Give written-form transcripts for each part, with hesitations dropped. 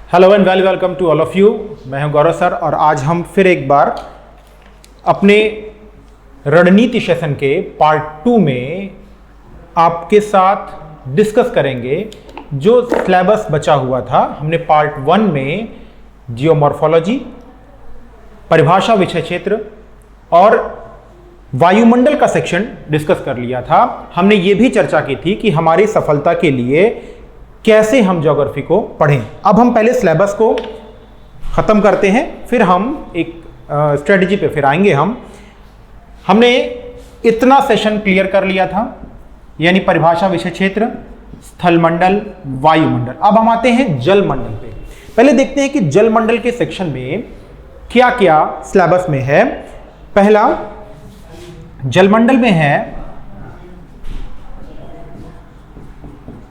Hello and welcome to all of you. मैं हूं गौरव sir और आज हम फिर एक बार अपने रणनीति सेशन के पार्ट 2 में आपके साथ डिस्कस करेंगे जो सिलेबस बचा हुआ था। हमने पार्ट 1 में जियोमॉर्फोलॉजी, परिभाषा, विषय क्षेत्र और वायुमंडल का सेक्शन डिस्कस कर लिया था। हमने ये भी चर्चा की थी कि हमारी सफलता के लिए कैसे हम ज्योग्राफी को पढ़ें। अब हम पहले सिलेबस को ख़त्म करते हैं, फिर हम एक स्ट्रेटजी पे फिर आएंगे। हमने इतना सेशन क्लियर कर लिया था, यानी परिभाषा, विषय क्षेत्र, स्थलमंडल, वायुमंडल। अब हम आते हैं जलमंडल पे। पहले देखते हैं कि जलमंडल के सेक्शन में क्या क्या सिलेबस में है। पहला जलमंडल में है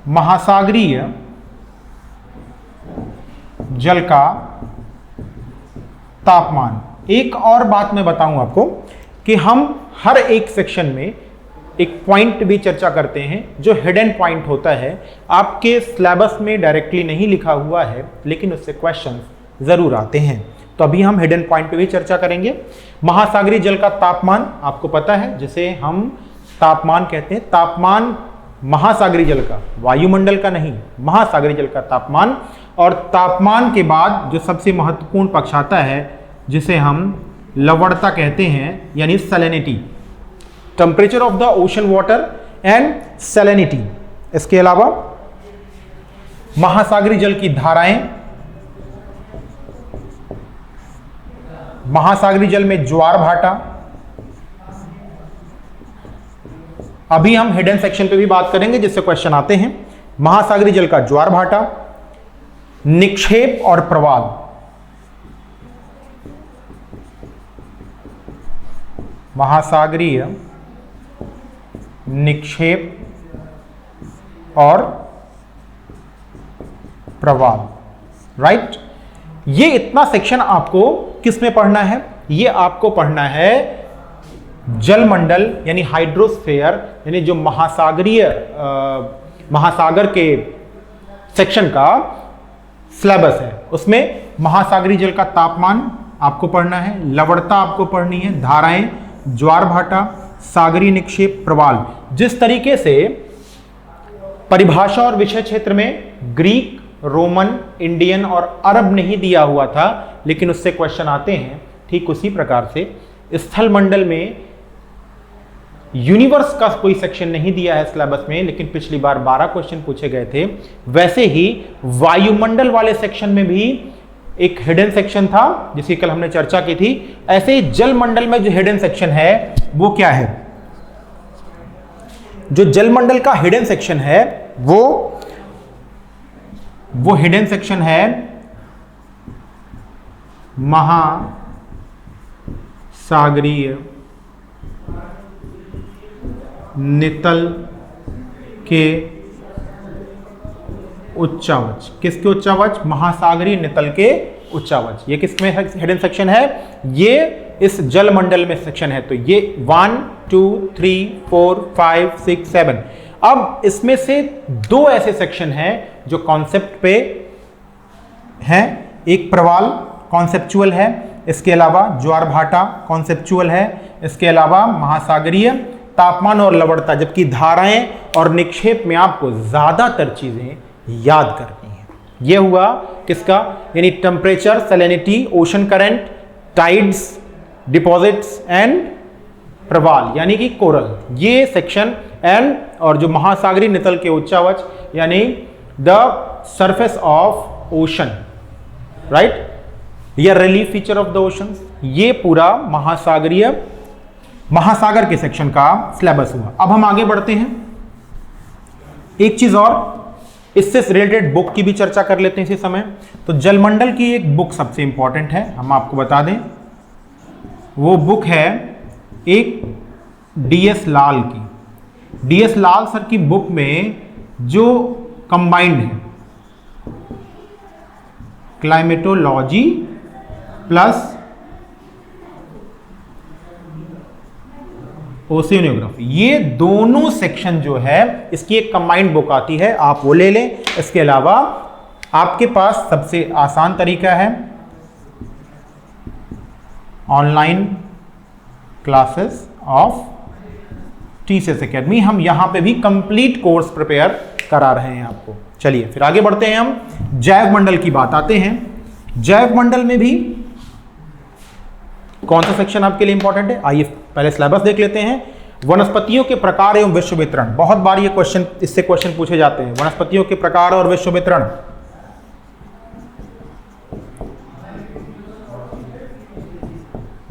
महासागरीय जल का तापमान। एक और बात मैं बताऊं आपको कि हम हर एक सेक्शन में एक पॉइंट भी चर्चा करते हैं जो हिडन पॉइंट होता है, आपके सिलेबस में डायरेक्टली नहीं लिखा हुआ है लेकिन उससे क्वेश्चन जरूर आते हैं। तो अभी हम हिडन पॉइंट पे भी चर्चा करेंगे। महासागरीय जल का तापमान आपको पता है, जिसे हम तापमान कहते हैं। तापमान महासागरीय जल का, वायुमंडल का नहीं, महासागरीय जल का तापमान। और तापमान के बाद जो सबसे महत्वपूर्ण पक्ष आता है जिसे हम लवणता कहते हैं, यानी salinity, temperature of the ocean water and salinity. इसके अलावा महासागरीय जल की धाराएं, महासागरीय जल में ज्वार भाटा। अभी हम हिडन सेक्शन पे भी बात करेंगे जिससे क्वेश्चन आते हैं। महासागरीय जल का ज्वार भाटा, निक्षेप और प्रवाल। महासागरीय निक्षेप और प्रवाल, राइट। ये इतना सेक्शन आपको किस में पढ़ना है? ये आपको पढ़ना है जलमंडल यानी हाइड्रोस्फीयर, यानी जो महासागर के सेक्शन का सिलेबस है उसमें महासागरीय जल का तापमान आपको पढ़ना है, लवणता आपको पढ़नी है, धाराएं, ज्वार भाटा, सागरीय निक्षेप, प्रवाल। जिस तरीके से परिभाषा और विषय क्षेत्र में ग्रीक, रोमन, इंडियन और अरब नहीं दिया हुआ था लेकिन उससे क्वेश्चन आते हैं, ठीक उसी प्रकार से स्थलमंडल में यूनिवर्स का कोई सेक्शन नहीं दिया है सिलेबस में, लेकिन पिछली बार 12 क्वेश्चन पूछे गए थे। वैसे ही वायुमंडल वाले सेक्शन में भी एक हिडन सेक्शन था जिसकी कल हमने चर्चा की थी। ऐसे ही जलमंडल में जो हिडन सेक्शन है वो क्या है? जो जलमंडल का हिडन सेक्शन है वो हिडन सेक्शन है महासागरीय नितल के उच्चावच। किसके उच्चावच? महासागरीय नितल के उच्चावच। ये किसमें हिडन सेक्शन है? ये इस जलमंडल में सेक्शन है। तो ये 1 2 3 4 5 6 7। अब इसमें से 2 ऐसे सेक्शन हैं जो कॉन्सेप्ट पे हैं। एक प्रवाल कॉन्सेप्चुअल है, इसके अलावा ज्वार भाटा कॉन्सेप्चुअल है, इसके अलावा महासागरीय, तापमान और लवणता। जबकि धाराएं और निक्षेप में आपको ज्यादातर चीजें याद करनी है। यह हुआ किसका? यानी temperature, salinity, ocean current, tides, deposits and प्रवाल यानी कि कोरल, ये सेक्शन। एंड और जो महासागरीय नितल के उच्चावच यानी the surface of ocean, right, या relief feature of the ocean. ये पूरा महासागर के सेक्शन का सिलेबस हुआ। अब हम आगे बढ़ते हैं। एक चीज और, इससे रिलेटेड बुक की भी चर्चा कर लेते हैं इसी समय। तो जलमंडल की एक बुक सबसे इंपॉर्टेंट है, हम आपको बता दें। वो बुक है एक DS लाल की। DS लाल सर की बुक में जो कंबाइंड है क्लाइमेटोलॉजी प्लस ओशियोनोग्राफी, ये दोनों सेक्शन जो है इसकी एक कंबाइंड बुक आती है, आप वो ले लें। इसके अलावा आपके पास सबसे आसान तरीका है online classes of TCS academy. हम यहां पे भी कंप्लीट कोर्स प्रिपेयर करा रहे हैं आपको। चलिए फिर आगे बढ़ते हैं, हम जैव मंडल की बात आते हैं। जैव मंडल में भी कौन सा सेक्शन आपके लिए इंपॉर्टेंट है, आइए पहले सिलेबस देख लेते हैं। वनस्पतियों के प्रकार एवं विश्व वितरण, बहुत बार ये क्वेश्चन, इससे क्वेश्चन पूछे जाते हैं। वनस्पतियों के प्रकार और विश्व वितरण,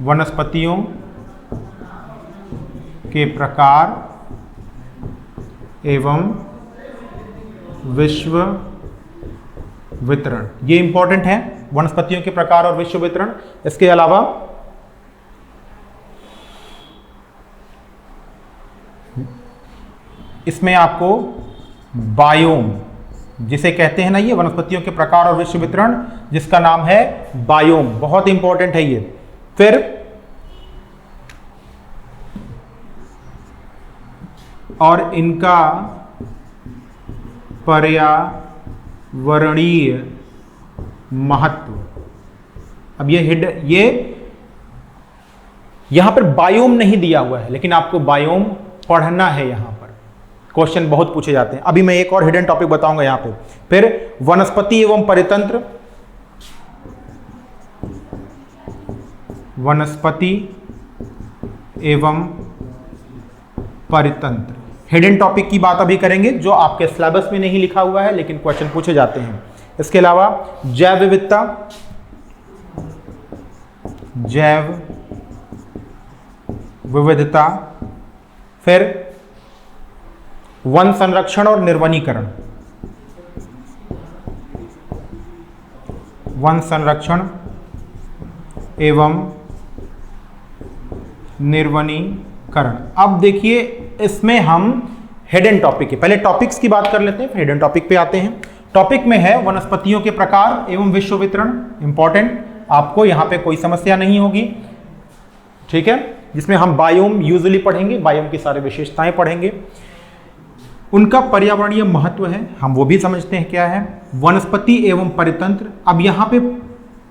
वनस्पतियों के प्रकार एवं विश्व वितरण, ये इंपॉर्टेंट है, वनस्पतियों के प्रकार और विश्व वितरण। इसके अलावा इसमें आपको बायोम, जिसे कहते हैं ना ये वनस्पतियों के प्रकार और विश्व वितरण, जिसका नाम है बायोम, बहुत इंपॉर्टेंट है ये। फिर और इनका पर्यावरणीय महत्व। अब ये यहां पर बायोम नहीं दिया हुआ है, लेकिन आपको बायोम पढ़ना है। यहां पर क्वेश्चन बहुत पूछे जाते हैं। अभी मैं एक और हिडन टॉपिक बताऊंगा यहां पे। फिर वनस्पति एवं परितंत्र, वनस्पति एवं परितंत्र, हिडन टॉपिक की बात अभी करेंगे, जो आपके सिलेबस में नहीं लिखा हुआ है लेकिन क्वेश्चन पूछे जाते हैं। इसके अलावा जैव विविधता, जैव विविधता, फिर वन संरक्षण और निर्वनीकरण, वन संरक्षण एवं निर्वनीकरण। अब देखिए इसमें हम हिडन टॉपिक के, पहले टॉपिक्स की बात कर लेते हैं, फिर हिडन टॉपिक पे आते हैं। टॉपिक में है वनस्पतियों के प्रकार एवं विश्व वितरण, इंपॉर्टेंट, आपको यहां पे कोई समस्या नहीं होगी, ठीक है। जिसमें हम बायोम यूजुअली पढ़ेंगे, बायोम की सारी विशेषताएं पढ़ेंगे। उनका पर्यावरणीय महत्व है, हम वो भी समझते हैं क्या है। वनस्पति एवं परितंत्र, अब यहां पे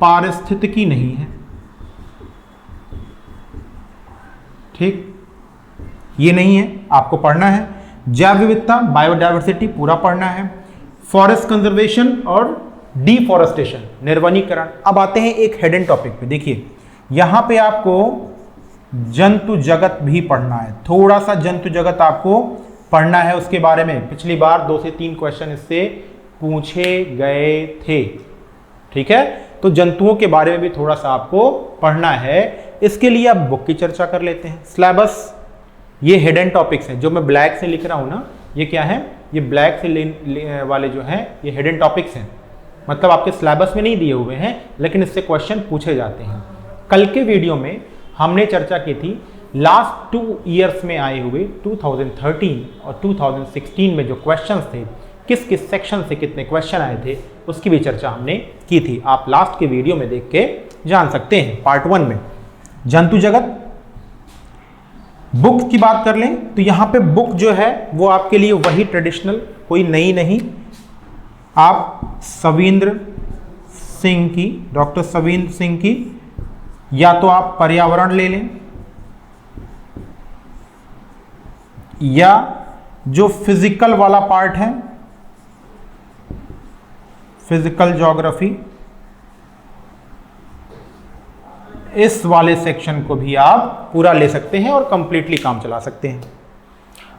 पारिस्थितिकी नहीं है, ठीक, ये नहीं है, आपको पढ़ना है। जैव विविधता, बायोडायवर्सिटी पूरा पढ़ना है। फॉरेस्ट कंजर्वेशन और डिफॉरेस्टेशन, निर्वनीकरण। अब आते हैं एक हिडन टॉपिक पे। देखिए यहां पे आपको जंतु जगत भी पढ़ना है, थोड़ा सा जंतु जगत आपको पढ़ना है उसके बारे में। पिछली बार 2 से 3 क्वेश्चन इससे पूछे गए थे, ठीक है। तो जंतुओं के बारे में भी थोड़ा सा आपको पढ़ना है। इसके लिए आप बुक की चर्चा कर लेते हैं। सिलेबस, ये हिडन टॉपिक्स हैं जो मैं ब्लैक से लिख रहा हूं ना, ये क्या है, ये ब्लैक से वाले जो हैं ये हिडन टॉपिक्स हैं, मतलब आपके सिलेबस में नहीं दिए हुए हैं लेकिन इससे क्वेश्चन पूछे जाते हैं। कल के वीडियो में हमने चर्चा की थी लास्ट 2 ईयर्स में आए हुए 2013 और 2016 में जो क्वेश्चंस थे, किस किस सेक्शन से कितने क्वेश्चन आए थे, उसकी भी चर्चा हमने की थी। आप लास्ट के वीडियो में देख के जान सकते हैं। पार्ट 1 में जंतु जगत। बुक की बात कर लें तो यहां पे बुक जो है वो आपके लिए वही ट्रेडिशनल, कोई नई नहीं। आप सविंद्र सिंह की, डॉक्टर सविंद्र सिंह की, या तो आप पर्यावरण ले लें, या जो फिजिकल वाला पार्ट है, फिजिकल ज्योग्राफी, इस वाले सेक्शन को भी आप पूरा ले सकते हैं और कंप्लीटली काम चला सकते हैं।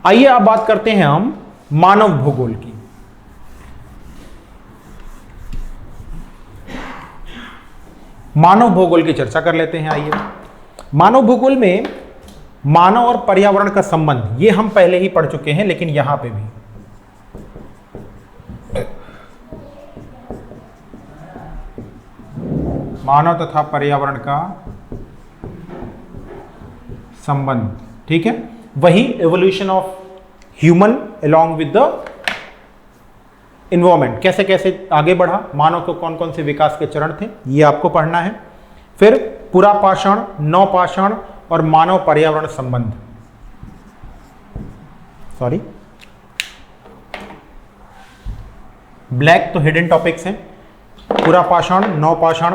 आइए अब बात करते हैं हम मानव भूगोल की। मानव भूगोल की चर्चा कर लेते हैं। आइए, मानव भूगोल में मानव और पर्यावरण का संबंध, ये हम पहले ही पढ़ चुके हैं, लेकिन यहां पे भी मानव तथा पर्यावरण का संबंध, ठीक है। वही evolution of human along with the environment, कैसे कैसे आगे बढ़ा, मानव को कौन कौन से विकास के चरण थे, ये आपको पढ़ना है। फिर पुरापाषाण, नवपाषाण और मानव पर्यावरण संबंध, ब्लैक तो हिडन टॉपिक्स हैं, पूरा पाषाण, नव पाषाण,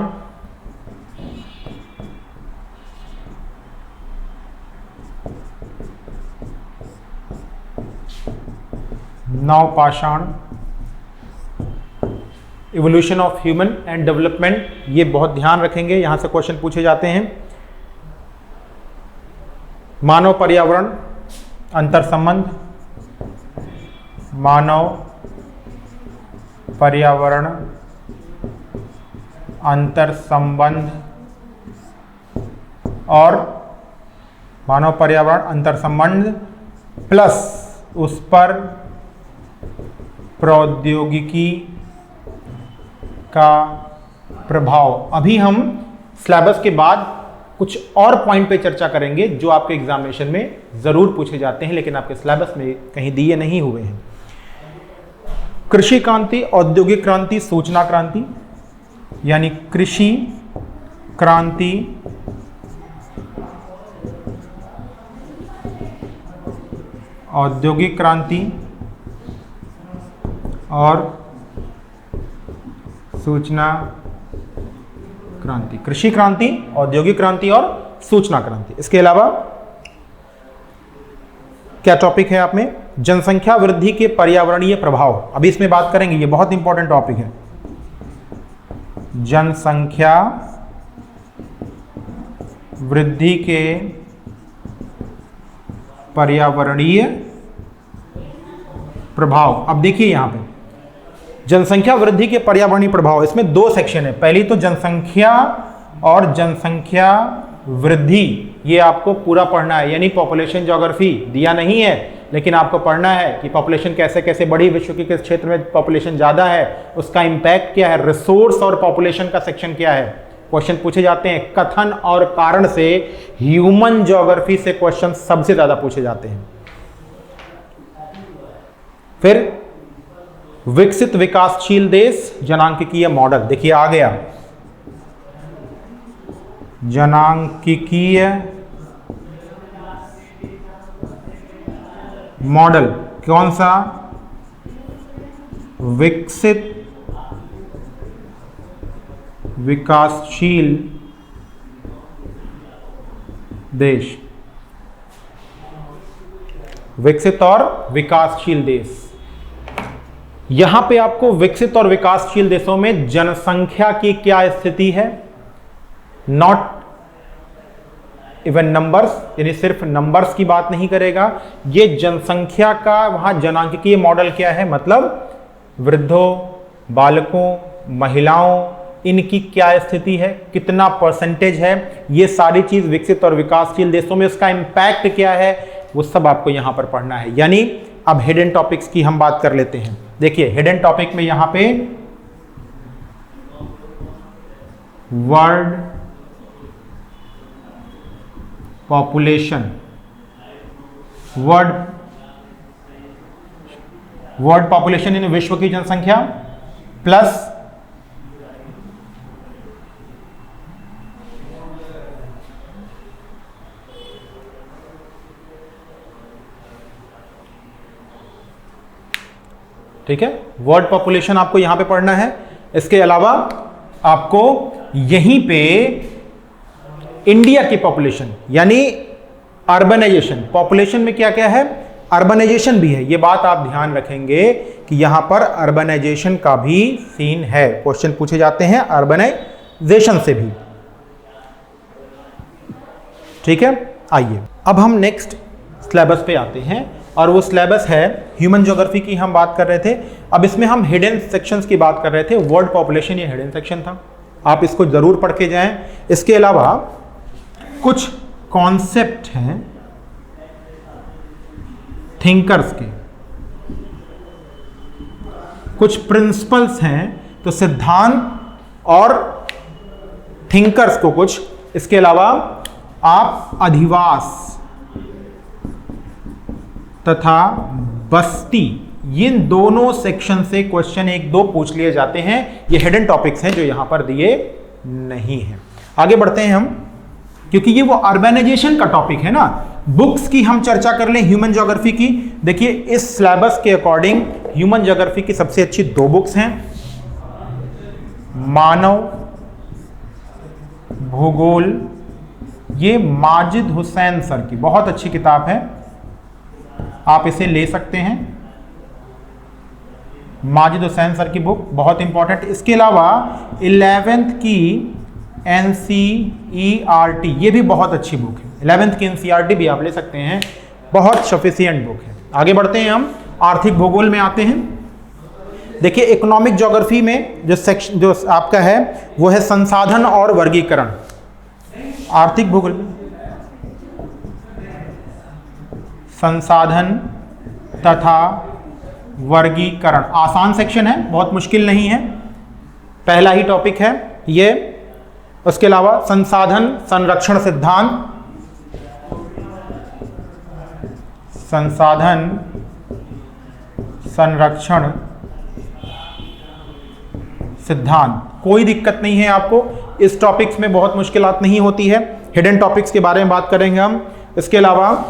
नव पाषाण, evolution of human and development, ये बहुत ध्यान रखेंगे, यहां से क्वेश्चन पूछे जाते हैं। मानव पर्यावरण अंतर संबंध, मानव पर्यावरण अंतर संबंध और मानव पर्यावरण अंतर संबंध प्लस उस पर प्रौद्योगिकी का प्रभाव। अभी हम सिलेबस के बाद कुछ और पॉइंट पे चर्चा करेंगे जो आपके एग्जामिनेशन में जरूर पूछे जाते हैं, लेकिन आपके सिलेबस में कहीं दिए नहीं हुए हैं। कृषि क्रांति, औद्योगिक क्रांति, सूचना क्रांति, यानी कृषि क्रांति, औद्योगिक क्रांति और सूचना क्रांति। कृषि क्रांति, औद्योगिक क्रांति और सूचना क्रांति। इसके अलावा क्या टॉपिक है आप में? जनसंख्या वृद्धि के पर्यावरणीय प्रभाव, अभी इसमें बात करेंगे, ये बहुत इंपॉर्टेंट टॉपिक है। जनसंख्या वृद्धि के पर्यावरणीय प्रभाव। अब देखिए यहां पे जनसंख्या वृद्धि के पर्यावरणीय प्रभाव, इसमें दो सेक्शन है। पहली तो जनसंख्या और जनसंख्या वृद्धि, ये आपको पूरा पढ़ना है, यानी पॉपुलेशन ज्योग्राफी दिया नहीं है, लेकिन आपको पढ़ना है कि पॉपुलेशन कैसे कैसे बढ़ी, विश्व के किस क्षेत्र में पॉपुलेशन ज्यादा है, उसका इंपैक्ट क्या है, रिसोर्स और पॉपुलेशन का सेक्शन क्या है। क्वेश्चन पूछे जाते हैं कथन और कारण से, ह्यूमन ज्योग्राफी से क्वेश्चन सबसे ज्यादा पूछे जाते हैं। फिर विकसित विकासशील देश जनांकिकीय मॉडल, देखिए आ गया जनांकिकीय मॉडल। कौन सा? विकसित विकासशील देश, विकसित और विकासशील देश। यहां पे आपको विकसित और विकासशील देशों में जनसंख्या की क्या स्थिति है, नॉट इवन नंबर्स, यानी सिर्फ नंबर्स की बात नहीं करेगा, ये जनसंख्या का वहां जनांकिकीय मॉडल क्या है, मतलब वृद्धों, बालकों, महिलाओं, इनकी क्या स्थिति है, कितना परसेंटेज है, ये सारी चीज विकसित और विकासशील देशों में उसका इंपैक्ट क्या है, वो सब आपको यहां पर पढ़ना है। यानी अब हिडन टॉपिक्स की हम बात कर लेते हैं। देखिए हिडन टॉपिक में यहां पे वर्ल्ड पॉपुलेशन, वर्ल्ड पॉपुलेशन यानी विश्व की जनसंख्या प्लस ठीक है, वर्ल्ड पॉपुलेशन आपको यहां पे पढ़ना है। इसके अलावा आपको यहीं पे इंडिया की पॉपुलेशन यानी अर्बनाइजेशन, पॉपुलेशन में क्या क्या है, अर्बनाइजेशन भी है, ये बात आप ध्यान रखेंगे कि यहां पर अर्बनाइजेशन का भी सीन है, क्वेश्चन पूछे जाते हैं अर्बनाइजेशन से भी। ठीक है, आइए अब हम नेक्स्ट सिलेबस पे आते हैं और वो सिलेबस है ह्यूमन ज्योग्राफी की हम बात कर रहे थे। अब इसमें हम हिडन सेक्शंस की बात कर रहे थे, वर्ल्ड पॉपुलेशन ये हिडन सेक्शन था, आप इसको जरूर पढ़ के जाएं। इसके अलावा कुछ कॉन्सेप्ट हैं थिंकर्स के, कुछ प्रिंसिपल्स हैं, तो सिद्धांत और थिंकर्स को कुछ, इसके अलावा आप अधिवास तथा बस्ती, इन दोनों सेक्शन से क्वेश्चन एक दो पूछ लिए जाते हैं। ये हिडन टॉपिक्स हैं जो यहां पर दिए नहीं हैं। आगे बढ़ते हैं हम, क्योंकि ये वो अर्बनाइजेशन का टॉपिक है ना। बुक्स की हम चर्चा कर लें ह्यूमन ज्योग्राफी की। देखिए इस सिलेबस के अकॉर्डिंग ह्यूमन ज्योग्राफी की सबसे अच्छी 2 बुक्स हैं, मानव भूगोल, ये माजिद हुसैन सर की बहुत अच्छी किताब है, आप इसे ले सकते हैं। माजिद हुसैन सर की बुक बहुत इंपॉर्टेंट। इसके अलावा 11th की NCERT ये भी बहुत अच्छी बुक है, 11th की NCERT भी आप ले सकते हैं, बहुत सफिशिएंट बुक है। आगे बढ़ते हैं, हम आर्थिक भूगोल में आते हैं। देखिए इकोनॉमिक ज्योग्राफी में जो सेक्शन जो आपका है वो है संसाधन और वर्गीकरण। आर्थिक भूगोल में संसाधन तथा वर्गीकरण आसान सेक्शन है, बहुत मुश्किल नहीं है, पहला ही टॉपिक है ये। उसके अलावा संसाधन संरक्षण सिद्धांत, संसाधन संरक्षण सिद्धांत, कोई दिक्कत नहीं है आपको, इस टॉपिक्स में बहुत मुश्किलात नहीं होती है। हिडन टॉपिक्स के बारे में बात करेंगे हम। इसके अलावा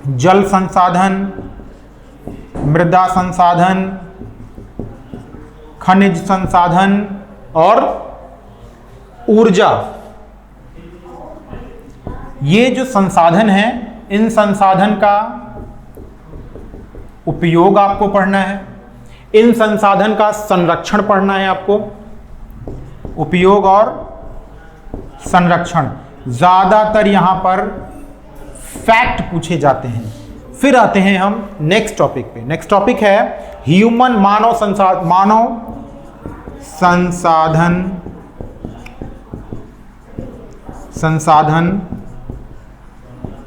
जल संसाधन, मृदा संसाधन, खनिज संसाधन और ऊर्जा, ये जो संसाधन है इन संसाधन का उपयोग आपको पढ़ना है, इन संसाधन का संरक्षण पढ़ना है आपको। उपयोग और संरक्षण ज्यादातर यहां पर फैक्ट पूछे जाते हैं। फिर आते हैं हम नेक्स्ट टॉपिक पे। नेक्स्ट टॉपिक है ह्यूमन मानव संसाधन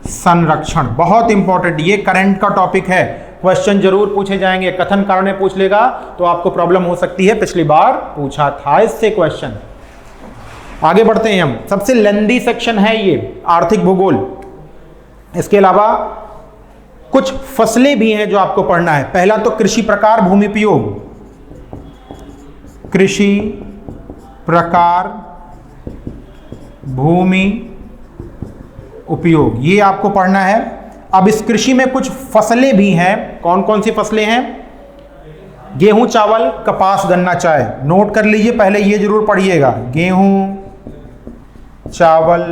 संरक्षण, बहुत इंपॉर्टेंट, ये करंट का टॉपिक है, क्वेश्चन जरूर पूछे जाएंगे। कथन कारण में पूछ लेगा तो आपको प्रॉब्लम हो सकती है, पिछली बार पूछा था इससे क्वेश्चन। आगे बढ़ते हैं हम। सबसे लेंदी सेक्शन है ये आर्थिक भूगोल। इसके अलावा कुछ फसलें भी हैं जो आपको पढ़ना है। पहला तो कृषि प्रकार भूमि उपयोग, कृषि प्रकार भूमि उपयोग, ये आपको पढ़ना है। अब इस कृषि में कुछ फसलें भी हैं, कौन कौन सी फसलें हैं? गेहूं, चावल, कपास, गन्ना, चाय। नोट कर लीजिए, पहले ये जरूर पढ़िएगा, गेहूं, चावल,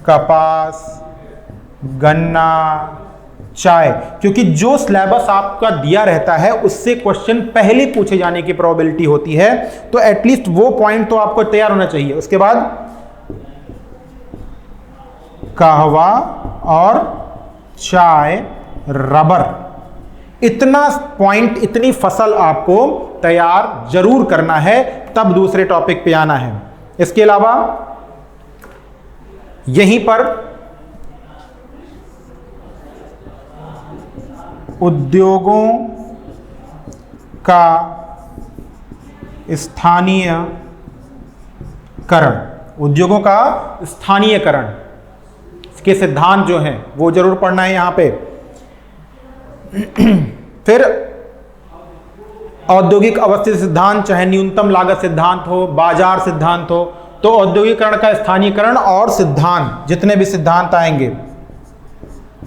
कपास, गन्ना, चाय, क्योंकि जो सिलेबस आपका दिया रहता है उससे क्वेश्चन पहले पूछे जाने की प्रोबेबिलिटी होती है, तो एटलीस्ट वो पॉइंट तो आपको तैयार होना चाहिए। उसके बाद कहवा और चाय, रबर, इतना पॉइंट, इतनी फसल आपको तैयार जरूर करना है, तब दूसरे टॉपिक पे आना है। इसके अलावा यहीं पर उद्योगों का स्थानीयकरण, उद्योगों का स्थानीयकरण के सिद्धांत जो हैं वो जरूर पढ़ना है यहां पे। फिर औद्योगिक अवस्थित सिद्धांत, चाहे न्यूनतम लागत सिद्धांत हो, बाजार सिद्धांत हो, तो औद्योगिकरण का स्थानीयकरण और सिद्धांत, जितने भी सिद्धांत आएंगे,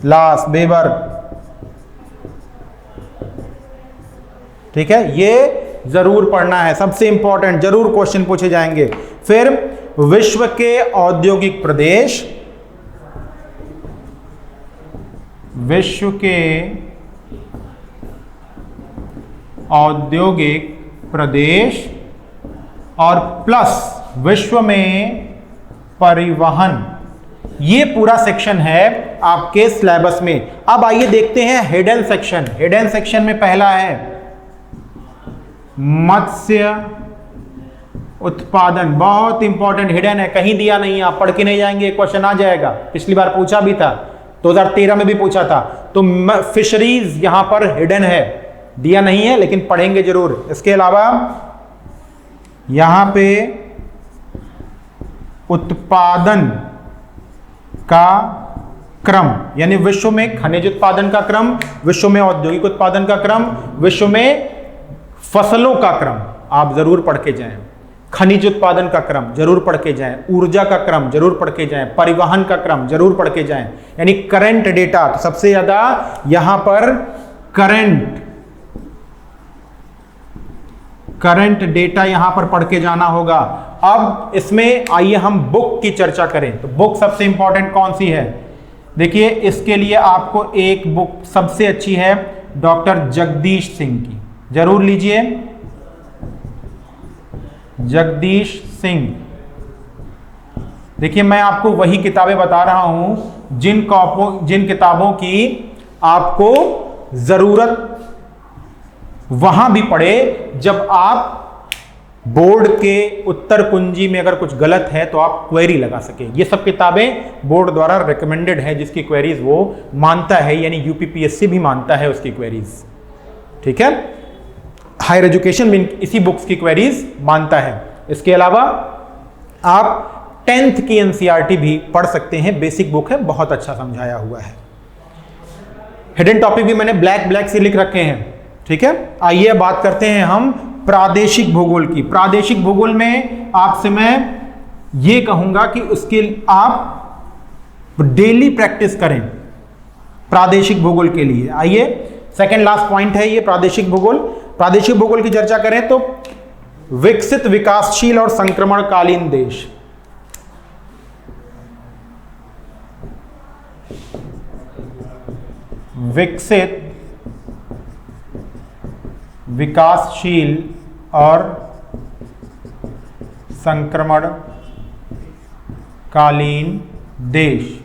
लास, वेबर, ठीक है, ये जरूर पढ़ना है, सबसे इंपॉर्टेंट, जरूर क्वेश्चन पूछे जाएंगे। फिर विश्व के औद्योगिक प्रदेश, विश्व के औद्योगिक प्रदेश और प्लस विश्व में परिवहन, ये पूरा सेक्शन है आपके सिलेबस में। अब आइए देखते हैं हिडन सेक्शन। हिडन सेक्शन में पहला है मत्स्य उत्पादन, बहुत इंपॉर्टेंट हिडन है, कहीं दिया नहीं, आप पढ़ के नहीं जाएंगे क्वेश्चन आ जाएगा, पिछली बार पूछा भी था, 2013 में भी पूछा था। तो फिशरीज यहां पर हिडन है, दिया नहीं है लेकिन पढ़ेंगे जरूर। इसके अलावा यहां पे उत्पादन का क्रम, यानी विश्व में खनिज उत्पादन का क्रम, विश्व में औद्योगिक उत्पादन का क्रम, विश्व में फसलों का क्रम आप जरूर पढ़ के जाएं, खनिज उत्पादन का क्रम जरूर पढ़ के जाएं, ऊर्जा का क्रम जरूर पढ़ के जाएं, परिवहन का क्रम जरूर पढ़ के जाएं, यानी करंट डेटा। तो सबसे ज्यादा यहां पर करंट डेटा यहां पर पढ़ के जाना होगा। अब इसमें आइए हम बुक की चर्चा करें। तो बुक सबसे इंपॉर्टेंट कौन सी है? देखिए, इसके लिए आपको एक बुक सबसे अच्छी है डॉक्टर जगदीश सिंह की, जरूर लीजिए। जगदीश सिंह, देखिए मैं आपको वही किताबें बता रहा हूं जिन किताबों की आपको जरूरत वहां भी पड़े जब आप बोर्ड के उत्तर कुंजी में अगर कुछ गलत है तो आप क्वेरी लगा सके। ये सब किताबें बोर्ड द्वारा रिकमेंडेड है, जिसकी क्वेरीज वो मानता है, यानी यूपीपीएससी भी मानता है उसकी क्वेरीज। ठीक है, हायर एजुकेशन में इसी बुक्स की क्वेरीज मानता है। इसके अलावा आप 10th की एनसीईआरटी भी पढ़ सकते हैं, बेसिक बुक है, बहुत अच्छा समझाया हुआ है। हिडन टॉपिक भी मैंने ब्लैक से लिख रखे हैं। ठीक है, आइए बात करते हैं हम प्रादेशिक भूगोल की। प्रादेशिक भूगोल में आपसे मैं ये कहूंगा कि उसके आप डेली प्रैक्टिस करें प्रादेशिक भूगोल के लिए। आइए, सेकंड लास्ट पॉइंट है ये प्रादेशिक भूगोल। प्रादेशिक भूगोल की चर्चा करें तो विकसित, विकासशील और संक्रमणकालीन देश। विकसित, विकासशील और संक्रमणकालीन देश।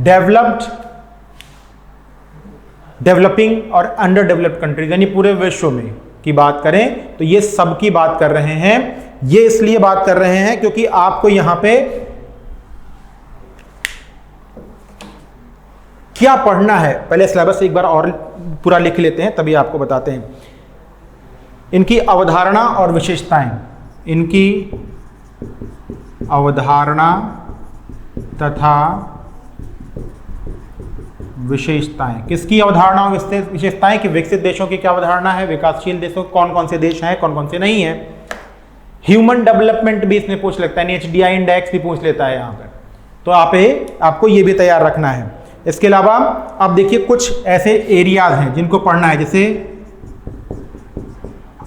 डेवलप्ड, डेवलपिंग और अंडर डेवलप्ड कंट्रीज, यानी पूरे विश्व में की बात करें तो ये सब की बात कर रहे हैं। ये इसलिए बात कर रहे हैं क्योंकि आपको यहां पे क्या पढ़ना है, पहले सिलेबस एक बार और पूरा लिख लेते हैं तभी आपको बताते हैं। इनकी अवधारणा और विशेषताएं, इनकी अवधारणा तथा विशेषताएं। किसकी अवधारणा और विशेषताएं? कि विकसित देशों की क्या अवधारणा है, विकासशील देशों कौन कौन से देश हैं, कौन कौन से नहीं है। ह्यूमन डेवलपमेंट भी इसमें पूछ लगता है, HDI इंडेक्स भी पूछ लेता है यहां पर, तो आपको ये भी तैयार रखना है। इसके अलावा अब देखिए कुछ ऐसे एरियाज हैं जिनको पढ़ना है, जैसे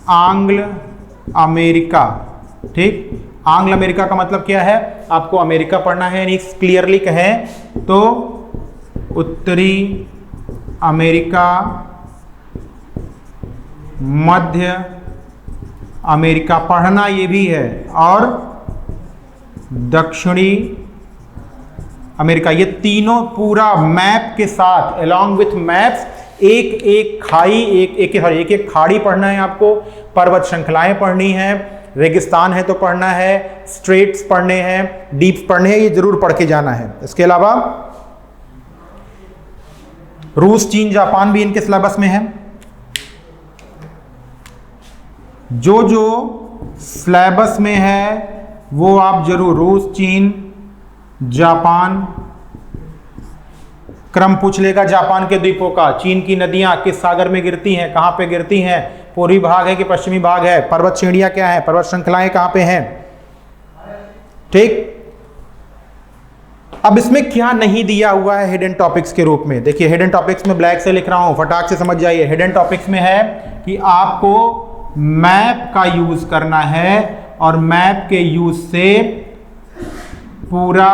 आंग्ल अमेरिका। ठीक, आंग्ल अमेरिका का मतलब क्या है? आपको अमेरिका पढ़ना है, यानी क्लियरली कहें तो उत्तरी अमेरिका, मध्य अमेरिका पढ़ना ये भी है, और दक्षिणी अमेरिका। ये तीनों पूरा मैप के साथ, अलॉन्ग विथ मैप्स, एक एक खाई, एक खाड़ी पढ़ना है आपको, पर्वत श्रृंखलाएं पढ़नी है, रेगिस्तान है तो पढ़ना है, स्ट्रेट्स पढ़ने हैं, डीप्स पढ़ने हैं, ये जरूर पढ़ के जाना है। इसके अलावा रूस, चीन, जापान भी इनके सिलेबस में है। जो जो सिलेबस में है वो आप जरूर, रूस, चीन, जापान, क्रम पूछ लेगा जापान के द्वीपों का, चीन की नदियां किस सागर में गिरती हैं, कहां पे गिरती हैं, पूर्वी भाग है कि पश्चिमी भाग है, पर्वत श्रेणियां क्या है, पर्वत श्रृंखलाएं कहां पे हैं। ठीक, अब इसमें क्या नहीं दिया हुआ है हिडन टॉपिक्स के रूप में? देखिए, हिडन टॉपिक्स में ब्लैक से लिख रहा हूं, फटाक से समझ जाइए। हिडन टॉपिक्स में है कि आपको मैप का यूज करना है, और मैप के यूज से पूरा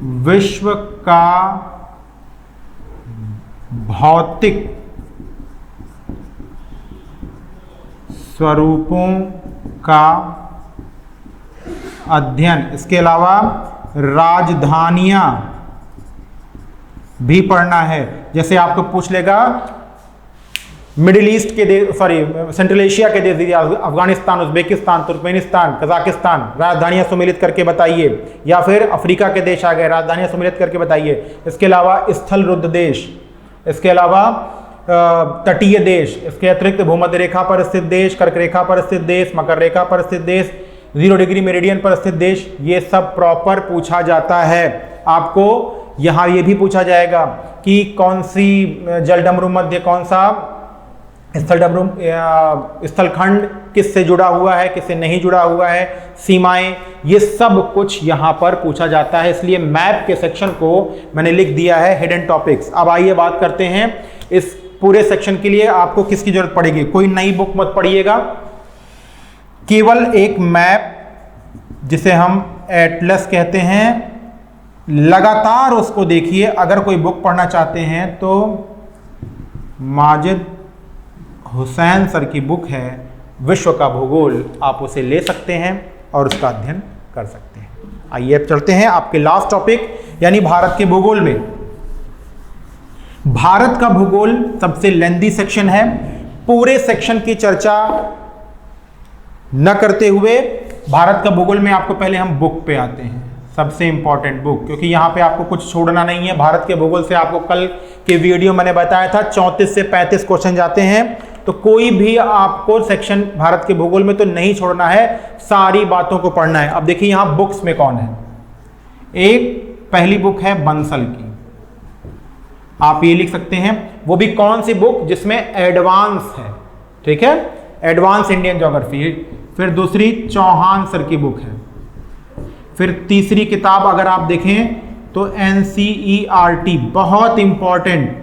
विश्व का भौतिक स्वरूपों का अध्ययन, इसके अलावा राजधानियां भी पढ़ना है। जैसे आपको पूछ लेगा मिडिल ईस्ट के देश, सेंट्रल एशिया के देश, अफगानिस्तान, उज्बेकिस्तान, तुर्कमेनिस्तान, कजाकिस्तान, राजधानियां सम्मिलित करके बताइए। या फिर अफ्रीका के देश आ गए, राजधानियां सम्मिलित करके बताइए। इसके अलावा स्थल रुद्ध देश, इसके अलावा तटीय देश, इसके अतिरिक्त भूमध्य रेखा पर स्थित देश, कर्क रेखा पर स्थित देश, मकर रेखा पर स्थित देश, 0 डिग्री मेरिडियन पर स्थित देश, ये सब प्रॉपर पूछा जाता है। आपको यहाँ ये भी पूछा जाएगा कि कौन सी जलडमरू मध्य, कौन सा स्थलखंड किससे जुड़ा हुआ है, किससे नहीं जुड़ा हुआ है, सीमाएं, ये सब कुछ यहाँ पर पूछा जाता है। इसलिए मैप के सेक्शन को मैंने लिख दिया है हिडन टॉपिक्स। अब आइए बात करते हैं इस पूरे सेक्शन के लिए आपको किसकी जरूरत पड़ेगी? कोई नई बुक मत पढ़िएगा, केवल एक मैप जिसे हम एटलस कहते हैं, लगातार उसको देखिए। अगर कोई बुक पढ़ना चाहते हैं तो माजिद हुसैन सर की बुक है विश्व का भूगोल, आप उसे ले सकते हैं और उसका अध्ययन कर सकते हैं। आइए अब चलते हैं आपके लास्ट टॉपिक यानी भारत के भूगोल में। भारत का भूगोल सबसे लेंथी सेक्शन है। पूरे सेक्शन की चर्चा न करते हुए भारत का भूगोल में आपको पहले हम बुक पे आते हैं, सबसे इंपॉर्टेंट बुक, क्योंकि यहाँ पे आपको कुछ छोड़ना नहीं है। भारत के भूगोल से आपको कल के वीडियो मैंने बताया था 34 से 35 क्वेश्चन जाते हैं, तो कोई भी आपको सेक्शन भारत के भूगोल में तो नहीं छोड़ना है, सारी बातों को पढ़ना है। अब देखिए यहाँ बुक्स में कौन है। एक पहली बुक है बंसल की, आप ये लिख सकते हैं, वो भी कौन सी बुक? जिसमें एडवांस है, ठीक है, एडवांस इंडियन ज्योग्राफी। फिर दूसरी चौहान सर की बुक है। फिर तीसरी किताब अगर आप देखें तो NCERT, बहुत इंपॉर्टेंट,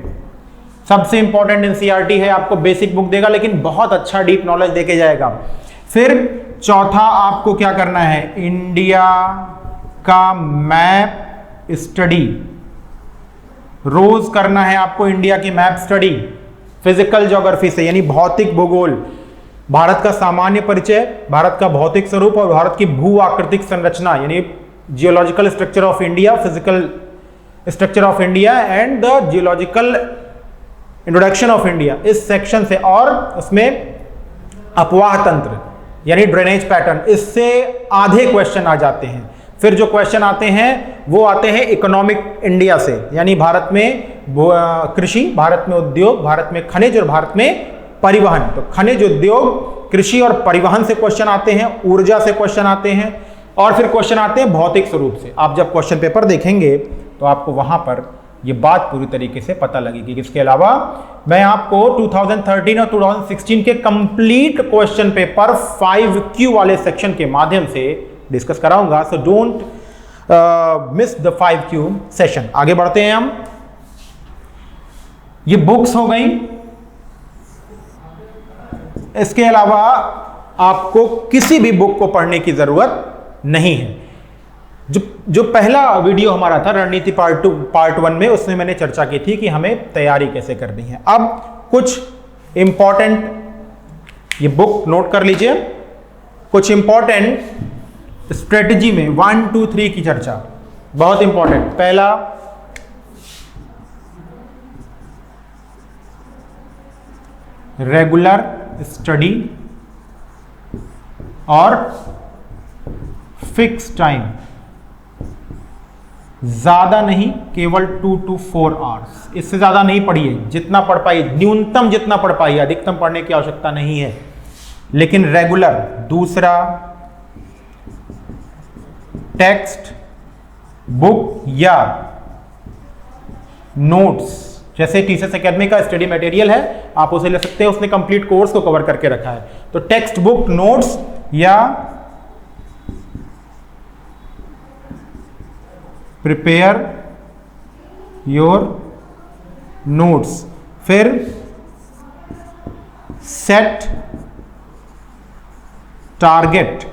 सबसे इंपॉर्टेंट NCERT है, आपको बेसिक बुक देगा लेकिन बहुत अच्छा डीप नॉलेज देके जाएगा। फिर चौथा आपको क्या करना है? इंडिया का मैप स्टडी, रोज करना है आपको इंडिया की मैप स्टडी फिजिकल ज्योग्राफी से, यानी भौतिक भूगोल, भारत का सामान्य परिचय, भारत का भौतिक स्वरूप और भारत की भू आकृतिक संरचना यानी geological structure of India, physical structure of India and the geological introduction of India, इस सेक्शन से। और उसमें अपवाह तंत्र यानी ड्रेनेज पैटर्न, इससे आधे क्वेश्चन आ जाते हैं। फिर जो क्वेश्चन आते हैं वो आते हैं इकोनॉमिक इंडिया से, यानी भारत में कृषि, भारत में उद्योग, भारत में खनिज और भारत में परिवहन। तो खनिज, उद्योग, कृषि और परिवहन से क्वेश्चन आते हैं, ऊर्जा से क्वेश्चन आते हैं, और फिर क्वेश्चन आते हैं भौतिक स्वरूप से। आप जब क्वेश्चन पेपर देखेंगे तो आपको वहां पर ये बात पूरी तरीके से पता लगेगी। इसके अलावा मैं आपको 2013 और 2016 के कंप्लीट क्वेश्चन पेपर 5Q वाले सेक्शन के माध्यम से डिस्कस कराऊंगा, so don't miss the 5Q session. आगे बढ़ते हैं हम। ये बुक्स हो गई, इसके अलावा आपको किसी भी बुक को पढ़ने की जरूरत नहीं है। जो पहला वीडियो हमारा था रणनीति पार्ट 1 में, उसमें मैंने चर्चा की थी कि हमें तैयारी कैसे करनी है। अब कुछ इंपॉर्टेंट, ये बुक नोट कर लीजिए, कुछ इंपॉर्टेंट स्ट्रेटजी में 1, 2, 3 की चर्चा बहुत इंपॉर्टेंट। पहला, रेगुलर स्टडी और फिक्स टाइम, ज्यादा नहीं, केवल 2 to 4 आवर्स, इससे ज्यादा नहीं पढ़िए, जितना पढ़ पाइए, न्यूनतम जितना पढ़ पाइए, अधिकतम पढ़ने की आवश्यकता नहीं है, लेकिन रेगुलर। दूसरा, टेक्स्ट बुक या नोट्स, जैसे टीचर्स एकेडमी का स्टडी मटेरियल है, आप उसे ले सकते हैं, उसने कंप्लीट कोर्स को कवर करके रखा है। तो टेक्स्ट बुक, नोट्स या प्रिपेयर योर नोट्स। फिर सेट टारगेट,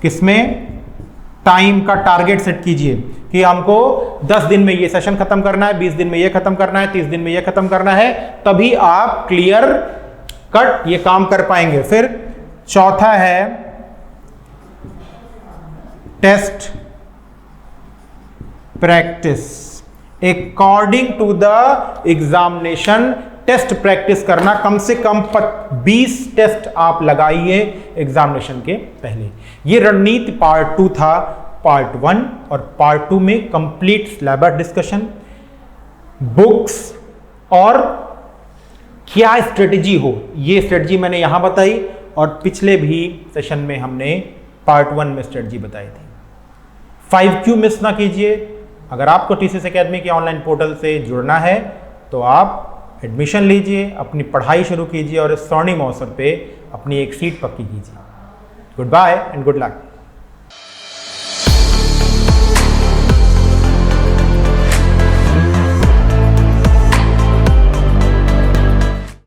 किसमें? टाइम का टारगेट सेट कीजिए कि हमको 10 दिन में ये सेशन खत्म करना है, 20 दिन में ये खत्म करना है, 30 दिन में ये खत्म करना है, तभी आप क्लियर कट ये काम कर पाएंगे। फिर चौथा है test practice, according to the examination test practice करना, कम से कम 20 टेस्ट आप लगाइए एग्जामिनेशन के पहले। ये रणनीति पार्ट 2 था। पार्ट 1 और पार्ट 2 में कंप्लीट सिलेबस डिस्कशन, बुक्स और क्या स्ट्रेटजी हो, ये स्ट्रेटजी मैंने यहां बताई, और पिछले भी सेशन में हमने पार्ट 1 में स्ट्रेटजी बताई थी। 5Q मिस ना कीजिए। अगर आपको टीसीएस एकेडमी के ऑनलाइन पोर्टल से जुड़ना है तो आप एडमिशन लीजिए, अपनी पढ़ाई शुरू कीजिए और इस स्वर्णिम अवसर पे अपनी एक सीट पक्की कीजिए। Goodbye and good luck.